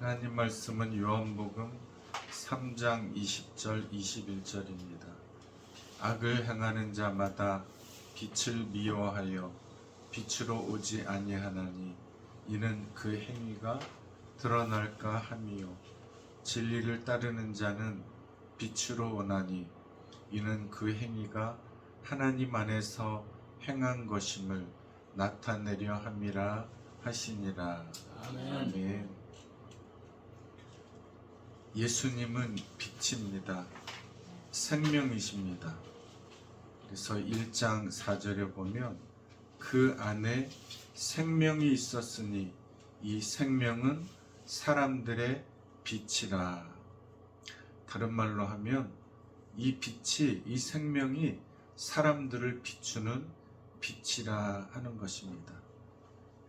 하나님 말씀은 요한복음 3장 20절 21절입니다. 악을 행하는 자마다 빛을 미워하여 빛으로 오지 아니하나니 이는 그 행위가 드러날까 함이요 진리를 따르는 자는 빛으로 오나니 이는 그 행위가 하나님 안에서 행한 것임을 나타내려 함이라 하시니라. 아멘. 예수님은 빛입니다. 생명이십니다. 그래서 1장 4절에 보면 그 안에 생명이 있었으니 이 생명은 사람들의 빛이라. 다른 말로 하면 이 빛이, 이 생명이 사람들을 비추는 빛이라 하는 것입니다.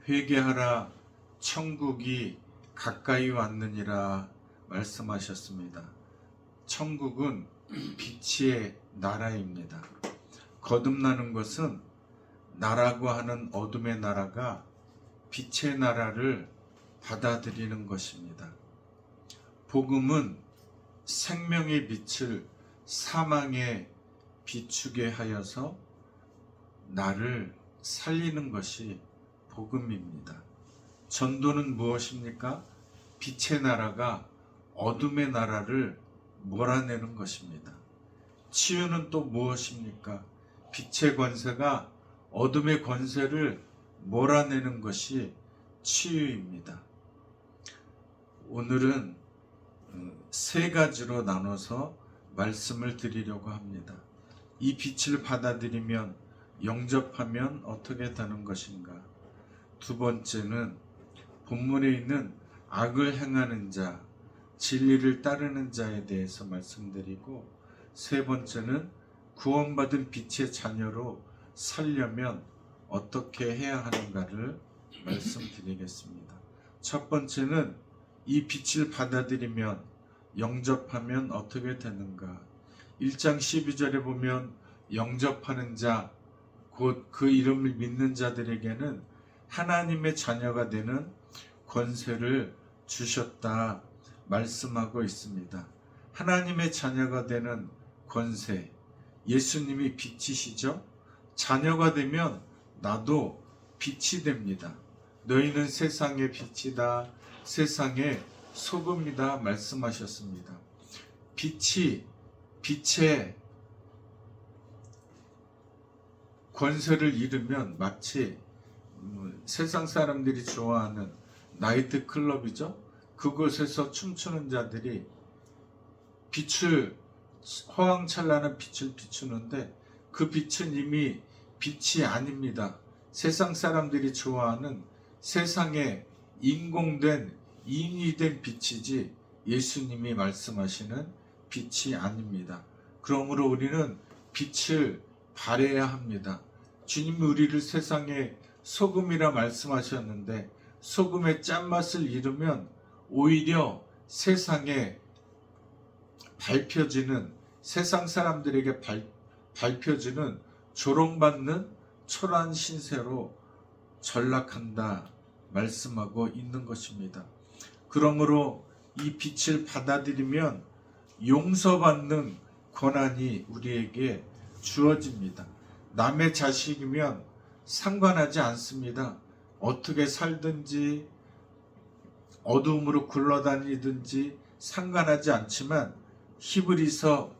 회개하라, 천국이 가까이 왔느니라 말씀하셨습니다. 천국은 빛의 나라입니다. 거듭나는 것은 나라고 하는 어둠의 나라가 빛의 나라를 받아들이는 것입니다. 복음은 생명의 빛을 사망에 비추게 하여서 나를 살리는 것이 복음입니다. 전도는 무엇입니까? 빛의 나라가 어둠의 나라를 몰아내는 것입니다. 치유는 또 무엇입니까? 빛의 권세가 어둠의 권세를 몰아내는 것이 치유입니다. 오늘은 세 가지로 나눠서 말씀을 드리려고 합니다. 이 빛을 받아들이면, 영접하면 어떻게 되는 것인가? 두 번째는 본문에 있는 악을 행하는 자, 진리를 따르는 자에 대해서 말씀드리고, 세 번째는 구원받은 빛의 자녀로 살려면 어떻게 해야 하는가를 말씀드리겠습니다. 첫 번째는 이 빛을 받아들이면, 영접하면 어떻게 되는가? 1장 12절에 보면 영접하는 자, 곧 그 이름을 믿는 자들에게는 하나님의 자녀가 되는 권세를 주셨다 말씀하고 있습니다. 하나님의 자녀가 되는 권세, 예수님이 빛이시죠? 자녀가 되면 나도 빛이 됩니다. 너희는 세상의 빛이다, 세상의 소금이다 말씀하셨습니다. 빛이, 빛의 권세를 잃으면 마치 세상 사람들이 좋아하는 나이트 클럽이죠. 그곳에서 춤추는 자들이 빛을, 화왕찬란한 빛을 비추는데 그 빛은 이미 빛이 아닙니다. 세상 사람들이 좋아하는 세상에 인공된, 인위된 빛이지 예수님이 말씀하시는 빛이 아닙니다. 그러므로 우리는 빛을 발해야 합니다. 주님이 우리를 세상의 소금이라 말씀하셨는데 소금의 짠맛을 잃으면 오히려 세상에 밝혀지는, 세상 사람들에게 밝혀지는 조롱받는 초라한 신세로 전락한다 말씀하고 있는 것입니다. 그러므로 이 빛을 받아들이면 용서받는 권한이 우리에게 주어집니다. 남의 자식이면 상관하지 않습니다. 어떻게 살든지 어두움으로 굴러다니든지 상관하지 않지만 히브리서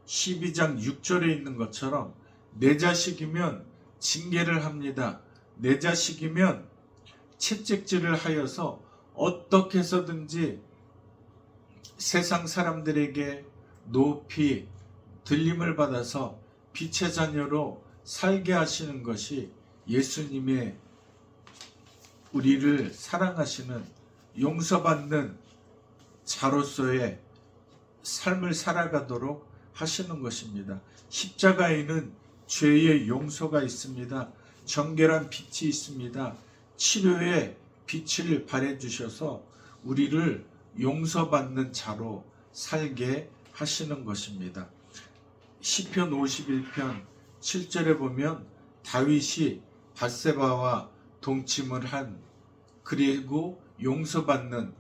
12장 6절에 있는 것처럼 내 자식이면 징계를 합니다. 내 자식이면 채찍질을 하여서 어떻게 해서든지 세상 사람들에게 높이 들림을 받아서 빛의 자녀로 살게 하시는 것이 예수님의 우리를 사랑하시는, 용서받는 자로서의 삶을 살아가도록 하시는 것입니다. 십자가에는 죄의 용서가 있습니다. 정결한 빛이 있습니다. 치료의 빛을 발해 주셔서 우리를 용서받는 자로 살게 하시는 것입니다. 시편 51편 7절에 보면 다윗이 밧세바와 동침을 한 그리고 용서받는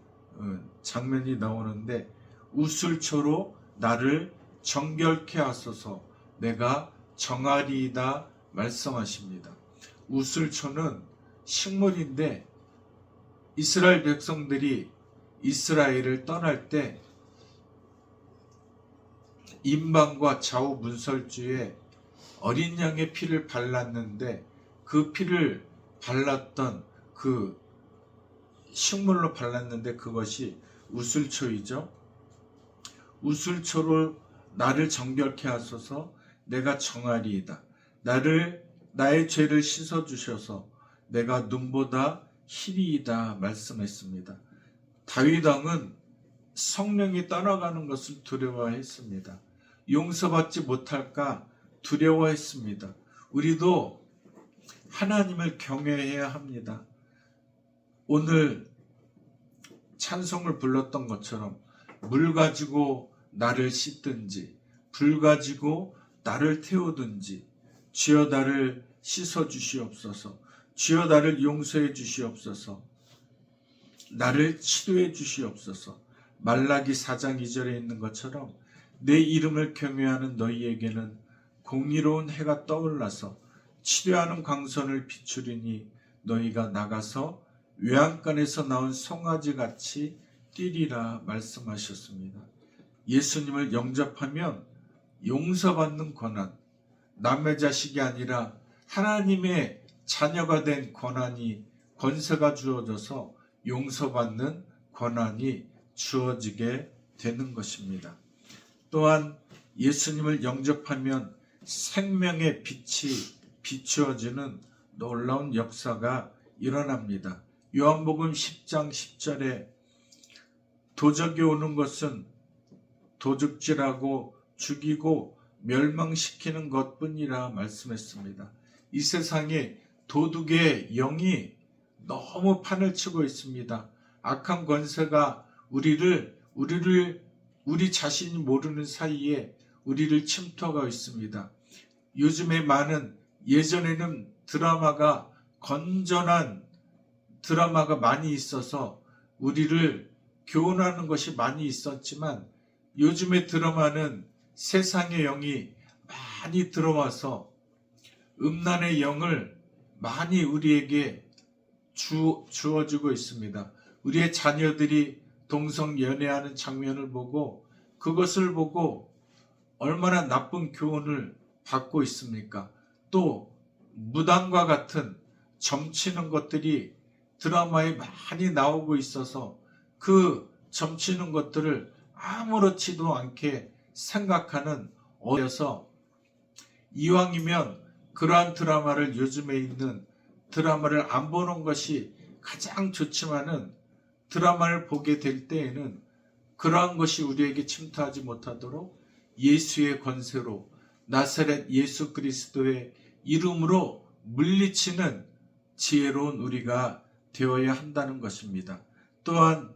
장면이 나오는데 우슬초로 나를 정결케 하소서 내가 정하리이다 말씀하십니다. 우슬초는 식물인데 이스라엘 백성들이 이스라엘을 떠날 때 임방과 좌우 문설주에 어린 양의 피를 발랐는데 그 피를 발랐던 그 식물로 발랐는데 그것이 우슬초이죠. 우슬초로 나를 정결케 하소서 내가 정하리이다. 나의 죄를 씻어 주셔서 내가 눈보다 희리이다 말씀했습니다. 다윗 왕은 성령이 떠나가는 것을 두려워했습니다. 용서받지 못할까 두려워했습니다. 우리도 하나님을 경외해야 합니다. 오늘 찬송을 불렀던 것처럼 물 가지고 나를 씻든지 불 가지고 나를 태우든지 주여 나를 씻어 주시옵소서. 주여 나를 용서해 주시옵소서. 나를 치료해 주시옵소서. 말라기 4장 2절에 있는 것처럼 내 이름을 경외하는 너희에게는 공의로운 해가 떠올라서 치료하는 광선을 비추리니 너희가 나가서 외양간에서 나온 송아지 같이 뛰리라 말씀하셨습니다. 예수님을 영접하면 용서받는 권한, 남의 자식이 아니라 하나님의 자녀가 된 권세가 주어져서 용서받는 권한이 주어지게 되는 것입니다. 또한 예수님을 영접하면 생명의 빛이 비추어지는 놀라운 역사가 일어납니다. 요한복음 10장 10절에 도적이 오는 것은 도둑질하고 죽이고 멸망시키는 것뿐이라 말씀했습니다. 이 세상에 도둑의 영이 너무 판을 치고 있습니다. 악한 권세가 우리 자신이 모르는 사이에 우리를 침투하고 있습니다. 요즘에 예전에는 건전한 드라마가 많이 있어서 우리를 교훈하는 것이 많이 있었지만 요즘의 드라마는 세상의 영이 많이 들어와서 음란의 영을 많이 우리에게 주어지고 있습니다. 우리의 자녀들이 동성연애하는 장면을 보고 그것을 보고 얼마나 나쁜 교훈을 받고 있습니까? 또 무당과 같은 점치는 것들이 드라마에 많이 나오고 있어서 그 점치는 것들을 아무렇지도 않게 생각하는 어여서 이왕이면 그러한 드라마를 요즘에 있는 드라마를 안 보는 것이 가장 좋지만은 드라마를 보게 될 때에는 그러한 것이 우리에게 침투하지 못하도록 예수의 권세로 나사렛 예수 그리스도의 이름으로 물리치는 지혜로운 우리가 되어야 한다는 것입니다. 또한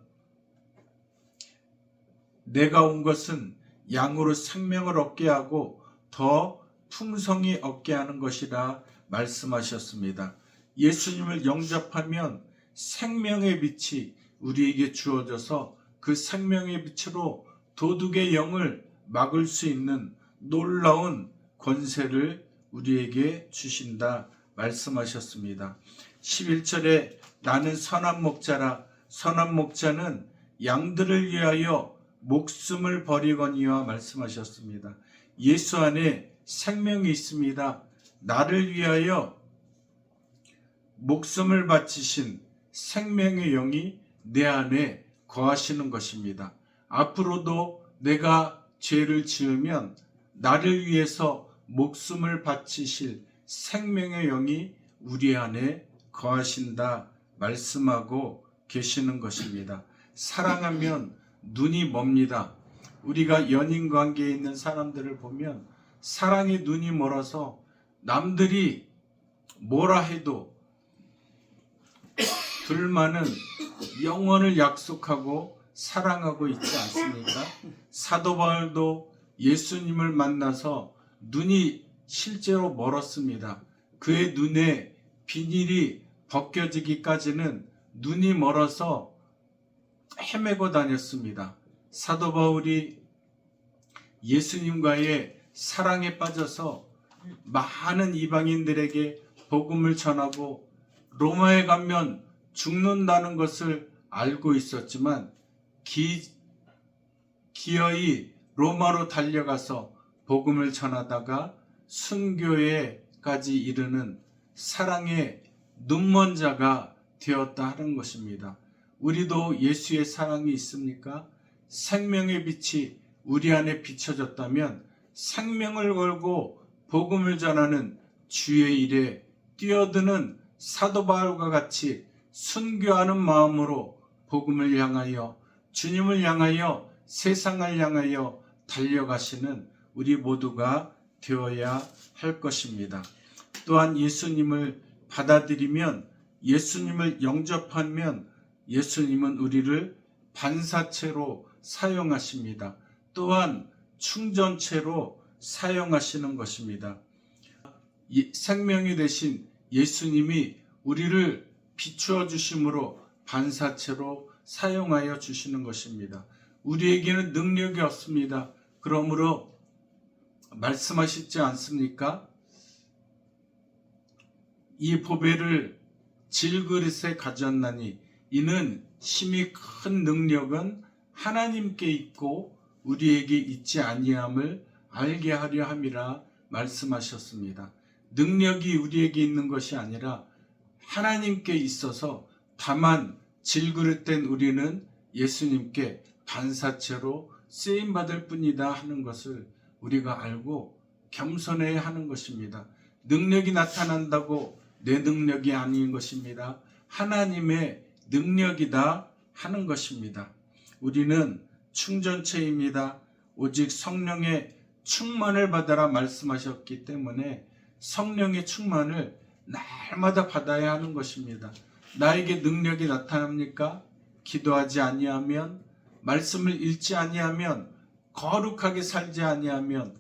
내가 온 것은 양으로 생명을 얻게 하고 더 풍성히 얻게 하는 것이라 말씀하셨습니다. 예수님을 영접하면 생명의 빛이 우리에게 주어져서 그 생명의 빛으로 도둑의 영을 막을 수 있는 놀라운 권세를 우리에게 주신다 말씀하셨습니다. 11절에 나는 선한 목자라. 선한 목자는 양들을 위하여 목숨을 버리거니와 말씀하셨습니다. 예수 안에 생명이 있습니다. 나를 위하여 목숨을 바치신 생명의 영이 내 안에 거하시는 것입니다. 앞으로도 내가 죄를 지으면 나를 위해서 목숨을 바치실 생명의 영이 우리 안에 거하신다 말씀하고 계시는 것입니다. 사랑하면 눈이 멉니다. 우리가 연인 관계에 있는 사람들을 보면 사랑의 눈이 멀어서 남들이 뭐라 해도 둘만은 영원을 약속하고 사랑하고 있지 않습니까? 사도 바울도 예수님을 만나서 눈이 실제로 멀었습니다. 그의 눈에 비닐이 벗겨지기까지는 눈이 멀어서 헤매고 다녔습니다. 사도 바울이 예수님과의 사랑에 빠져서 많은 이방인들에게 복음을 전하고 로마에 가면 죽는다는 것을 알고 있었지만 기어이 로마로 달려가서 복음을 전하다가 순교에까지 이르는 사랑의 눈먼 자가 되었다 하는 것입니다. 우리도 예수의 사랑이 있습니까? 생명의 빛이 우리 안에 비춰졌다면 생명을 걸고 복음을 전하는 주의 일에 뛰어드는 사도 바울과 같이 순교하는 마음으로 복음을 향하여 주님을 향하여 세상을 향하여 달려가시는 우리 모두가 되어야 할 것입니다. 또한 예수님을 받아들이면, 예수님을 영접하면 예수님은 우리를 반사체로 사용하십니다. 또한 충전체로 사용하시는 것입니다. 생명이 되신 예수님이 우리를 비추어 주심으로 반사체로 사용하여 주시는 것입니다. 우리에게는 능력이 없습니다. 그러므로 말씀하시지 않습니까? 이 보배를 질그릇에 가졌나니 이는 심히 큰 능력은 하나님께 있고 우리에게 있지 아니함을 알게 하려 함이라 말씀하셨습니다. 능력이 우리에게 있는 것이 아니라 하나님께 있어서 다만 질그릇된 우리는 예수님께 반사체로 쓰임받을 뿐이다 하는 것을 우리가 알고 겸손해야 하는 것입니다. 능력이 나타난다고 내 능력이 아닌 것입니다. 하나님의 능력이다 하는 것입니다. 우리는 충전체입니다. 오직 성령의 충만을 받아라 말씀하셨기 때문에 성령의 충만을 날마다 받아야 하는 것입니다. 나에게 능력이 나타납니까? 기도하지 아니하면, 말씀을 읽지 아니하면, 거룩하게 살지 아니하면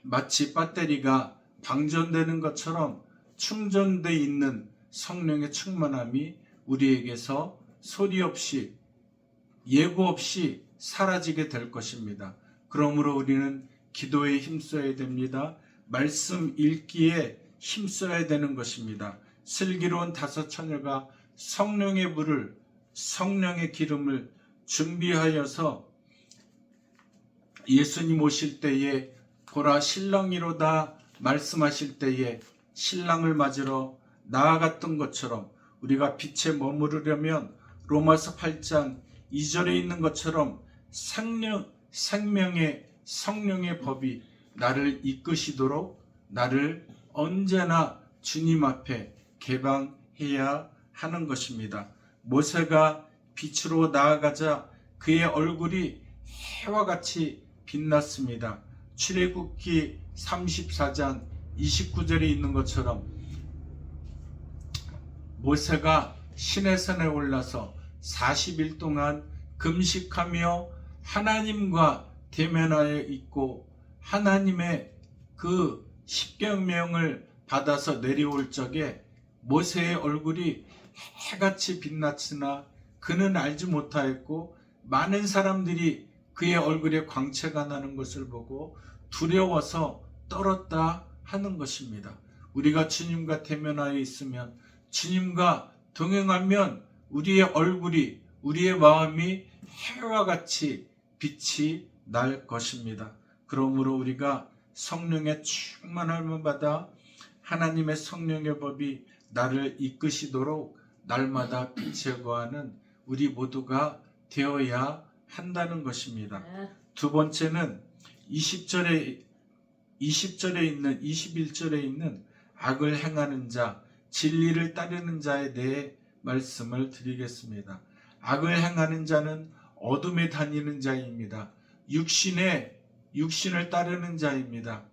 마치 배터리가 방전되는 것처럼 충전되어 있는 성령의 충만함이 우리에게서 소리 없이 예고 없이 사라지게 될 것입니다. 그러므로 우리는 기도에 힘써야 됩니다. 말씀 읽기에 힘써야 되는 것입니다. 슬기로운 다섯 처녀가 성령의 물을, 성령의 기름을 준비하여서 예수님 오실 때에 보라 신랑이로다 말씀하실 때에 신랑을 맞으러 나아갔던 것처럼 우리가 빛에 머무르려면 로마서 8장 2절에 있는 것처럼 생명의 성령의 법이 나를 이끄시도록 나를 언제나 주님 앞에 개방해야 하는 것입니다. 모세가 빛으로 나아가자 그의 얼굴이 해와 같이 빛났습니다. 출애굽기 34장 29절에 있는 것처럼 모세가 시내산에 올라서 40일 동안 금식하며 하나님과 대면하여 있고 하나님의 그 십계명을 받아서 내려올 적에 모세의 얼굴이 해같이 빛났으나 그는 알지 못하였고 많은 사람들이 그의 얼굴에 광채가 나는 것을 보고 두려워서 떨었다 하는 것입니다. 우리가 주님과 대면하여 있으면, 주님과 동행하면 우리의 얼굴이, 우리의 마음이 해와 같이 빛이 날 것입니다. 그러므로 우리가 성령의 충만함을 받아 하나님의 성령의 법이 나를 이끄시도록 날마다 빛에 거하는 우리 모두가 되어야 한다는 것입니다. 두 번째는 20절에 있는 21절에 있는 악을 행하는 자, 진리를 따르는 자에 대해 말씀을 드리겠습니다. 악을 행하는 자는 어둠에 다니는 자입니다. 육신을 따르는 자입니다.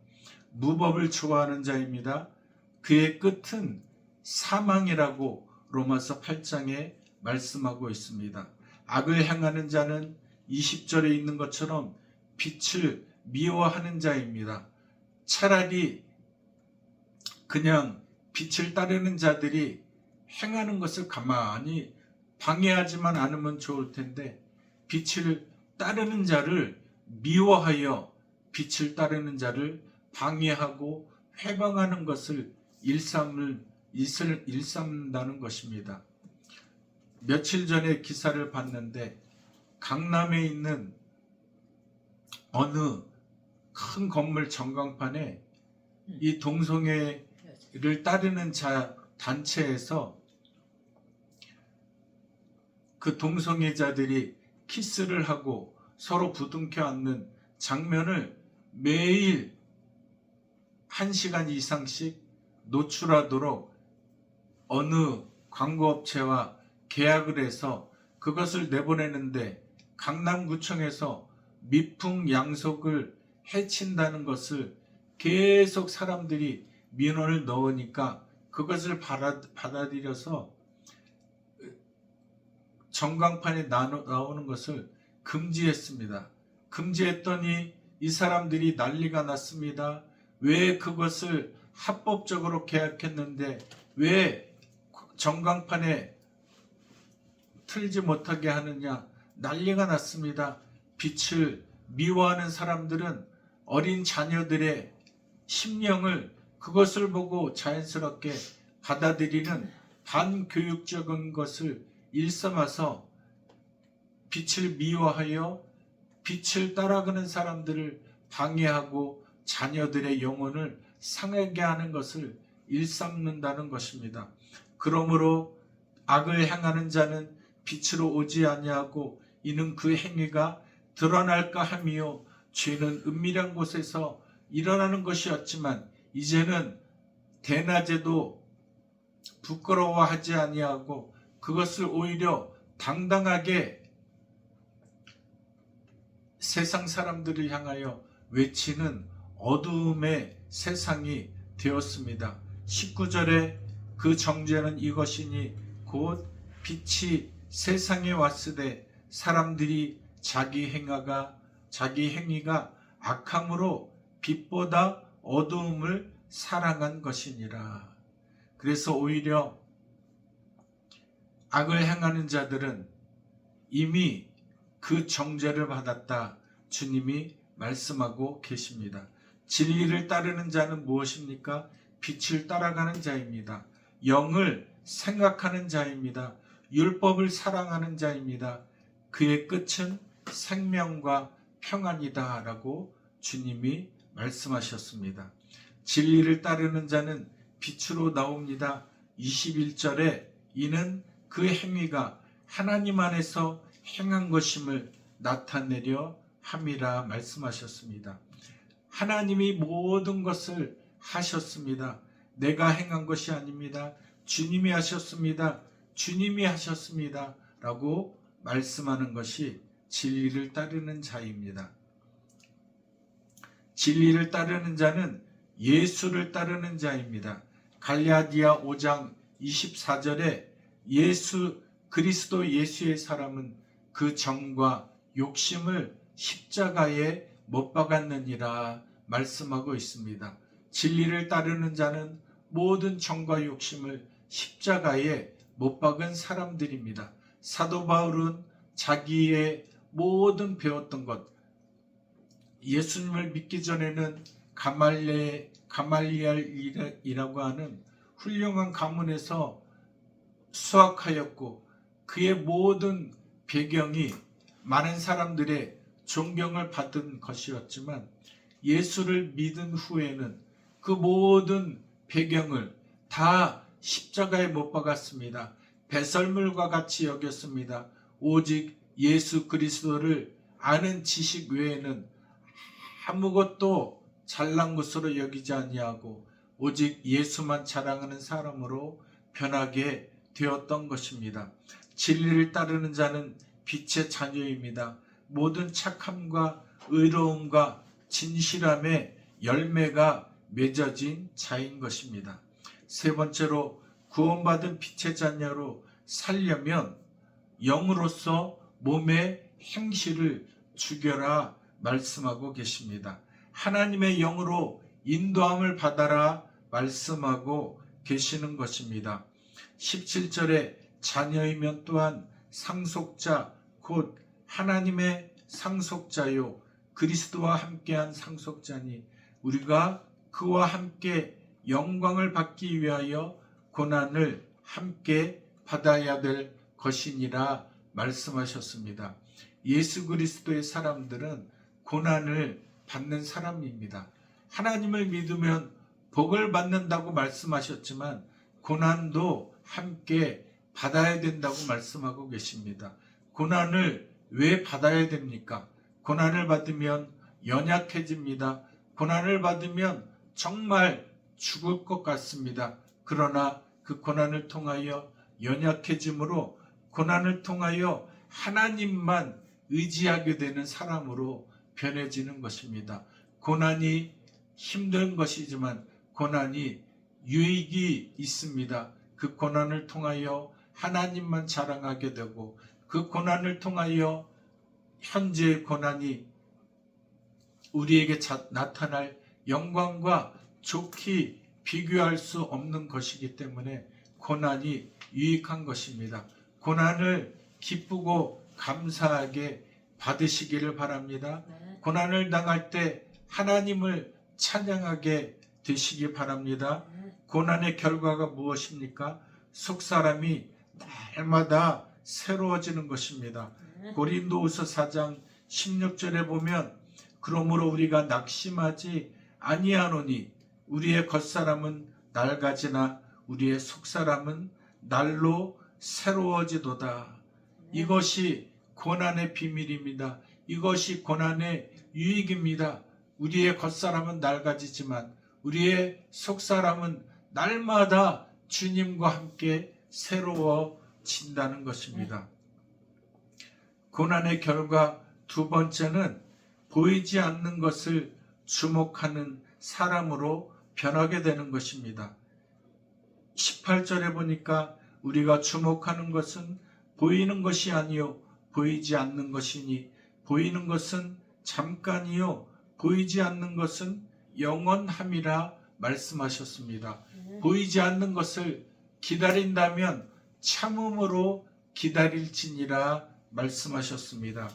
무법을 좋아하는 자입니다. 그의 끝은 사망이라고 로마서 8장에 말씀하고 있습니다. 악을 행하는 자는 20절에 있는 것처럼 빛을 미워하는 자입니다. 차라리 그냥 빛을 따르는 자들이 행하는 것을 가만히 방해하지만 않으면 좋을 텐데 빛을 따르는 자를 미워하여 빛을 따르는 자를 방해하고 회방하는 것을 일삼는다는 것입니다. 며칠 전에 기사를 봤는데 강남에 있는 어느 큰 건물 전광판에 이 동성애를 따르는 자 단체에서 그 동성애자들이 키스를 하고 서로 부둥켜 안는 장면을 매일 1시간 이상씩 노출하도록 어느 광고업체와 계약을 해서 그것을 내보내는데 강남구청에서 미풍양속을 해친다는 것을 계속 사람들이 민원을 넣으니까 그것을 받아들여서 전광판에 나오는 것을 금지했습니다. 금지했더니 이 사람들이 난리가 났습니다. 왜 그것을 합법적으로 계약했는데 왜 전광판에 틀지 못하게 하느냐, 난리가 났습니다. 빛을 미워하는 사람들은 어린 자녀들의 심령을 그것을 보고 자연스럽게 받아들이는 반교육적인 것을 일삼아서 빛을 미워하여 빛을 따라가는 사람들을 방해하고 자녀들의 영혼을 상하게 하는 것을 일삼는다는 것입니다. 그러므로 악을 행하는 자는 빛으로 오지 아니하고 이는 그 행위가 드러날까 함이요 죄는 은밀한 곳에서 일어나는 것이었지만 이제는 대낮에도 부끄러워하지 아니하고 그것을 오히려 당당하게 세상 사람들을 향하여 외치는 어두움의 세상이 되었습니다. 19절에 그 정죄는 이것이니 곧 빛이 세상에 왔으되 사람들이 자기 행위가 악함으로 빛보다 어두움을 사랑한 것이니라. 그래서 오히려 악을 행하는 자들은 이미 그 정죄를 받았다. 주님이 말씀하고 계십니다. 진리를 따르는 자는 무엇입니까? 빛을 따라가는 자입니다. 영을 생각하는 자입니다. 율법을 사랑하는 자입니다. 그의 끝은 생명과 평안이다 라고 주님이 말씀하셨습니다. 진리를 따르는 자는 빛으로 나옵니다. 21절에 이는 그 행위가 하나님 안에서 행한 것임을 나타내려 함이라 말씀하셨습니다. 하나님이 모든 것을 하셨습니다. 내가 행한 것이 아닙니다. 주님이 하셨습니다. 주님이 하셨습니다. 라고 말씀하는 것이 진리를 따르는 자입니다. 진리를 따르는 자는 예수를 따르는 자입니다. 갈라디아 5장 24절에 그리스도 예수의 사람은 그 정과 욕심을 십자가에 못 박았느니라 말씀하고 있습니다. 진리를 따르는 자는 모든 정과 욕심을 십자가에 못 박은 사람들입니다. 사도 바울은 자기의 모든 배웠던 것, 예수님을 믿기 전에는 가말리엘이라고 하는 훌륭한 가문에서 수학하였고 그의 모든 배경이 많은 사람들의 존경을 받은 것이었지만 예수를 믿은 후에는 그 모든 배경을 다 십자가에 못 박았습니다. 배설물과 같이 여겼습니다. 오직 예수 그리스도를 아는 지식 외에는 아무것도 잘난 것으로 여기지 아니하고 오직 예수만 자랑하는 사람으로 변하게 되었던 것입니다. 진리를 따르는 자는 빛의 자녀입니다. 모든 착함과 의로움과 진실함의 열매가 맺어진 자인 것입니다. 세 번째로 구원받은 빛의 자녀로 살려면 영으로서 몸의 행실을 죽여라 말씀하고 계십니다. 하나님의 영으로 인도함을 받아라 말씀하고 계시는 것입니다. 17절에 자녀이면 또한 상속자 곧 하나님의 상속자요 그리스도와 함께한 상속자니 우리가 그와 함께 영광을 받기 위하여 고난을 함께 받아야 될 것이니라 말씀하셨습니다. 예수 그리스도의 사람들은 고난을 받는 사람입니다. 하나님을 믿으면 복을 받는다고 말씀하셨지만 고난도 함께 받아야 된다고 말씀하고 계십니다. 고난을 왜 받아야 됩니까? 고난을 받으면 연약해집니다. 고난을 받으면 정말 죽을 것 같습니다. 그러나 그 고난을 통하여 연약해짐으로 고난을 통하여 하나님만 의지하게 되는 사람으로 변해지는 것입니다. 고난이 힘든 것이지만 고난이 유익이 있습니다. 그 고난을 통하여 하나님만 자랑하게 되고 그 고난을 통하여 현재의 고난이 우리에게 나타날 영광과 좋게 비교할 수 없는 것이기 때문에 고난이 유익한 것입니다. 고난을 기쁘고 감사하게 받으시기를 바랍니다. 고난을 당할 때 하나님을 찬양하게 되시기 바랍니다. 고난의 결과가 무엇입니까? 속사람이 날마다 새로워지는 것입니다. 고린도후서 4장 16절에 보면 그러므로 우리가 낙심하지 아니하노니 우리의 겉사람은 낡아지나 우리의 속사람은 날로 새로워지도다. 이것이 고난의 비밀입니다. 이것이 고난의 유익입니다. 우리의 겉사람은 낡아지지만 우리의 속사람은 날마다 주님과 함께 새로워진다는 것입니다. 고난의 결과 두 번째는 보이지 않는 것을 주목하는 사람으로 변하게 되는 것입니다. 18절에 보니까 우리가 주목하는 것은 보이는 것이 아니요 보이지 않는 것이니 보이는 것은 잠깐이요 보이지 않는 것은 영원함이라 말씀하셨습니다. 보이지 않는 것을 기다린다면 참음으로 기다릴지니라 말씀하셨습니다.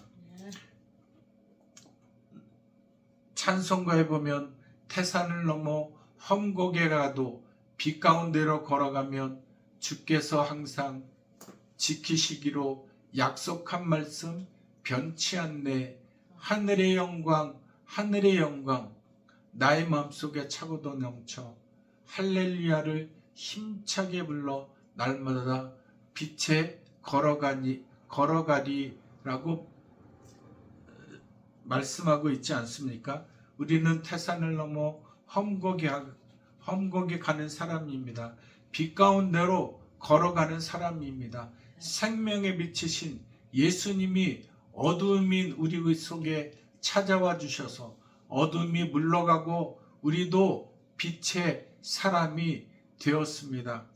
찬송가에 보면 태산을 넘어 험곡에 가도 빛 가운데로 걸어가면 주께서 항상 지키시기로 약속한 말씀 변치 않네. 하늘의 영광 하늘의 영광 나의 마음속에 차고도 넘쳐 할렐루야를 힘차게 불러 날마다 빛에 걸어가리라고 말씀하고 있지 않습니까? 우리는 태산을 넘어 험곡에 가는 사람입니다. 빛 가운데로 걸어가는 사람입니다. 생명의 빛이신 예수님이 어두움인 우리 속에 찾아와 주셔서 어둠이 물러가고 우리도 빛의 사람이 되었습니다.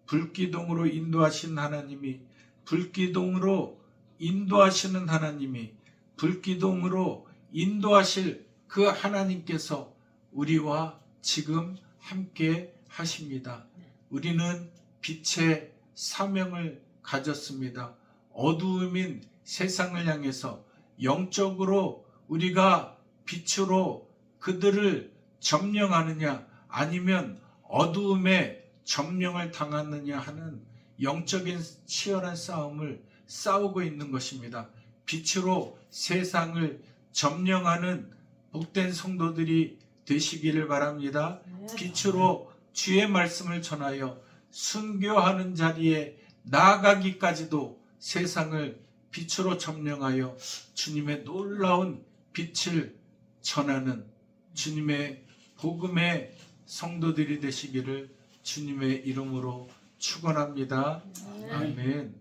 불기둥으로 인도하신 하나님이 불기둥으로 인도하시는 하나님이 불기둥으로 인도하실 그 하나님께서 우리와 지금 함께 하십니다. 우리는 빛의 사명을 가졌습니다. 어두움인 세상을 향해서 영적으로 우리가 빛으로 그들을 점령하느냐 아니면 어두움에 점령을 당하느냐 하는 영적인 치열한 싸움을 싸우고 있는 것입니다. 빛으로 세상을 점령하는 복된 성도들이 되시기를 바랍니다. 빛으로 주의 말씀을 전하여 순교하는 자리에 나아가기까지도 세상을 빛으로 점령하여 주님의 놀라운 빛을 전하는 주님의 복음의 성도들이 되시기를 주님의 이름으로 축원합니다. 아멘.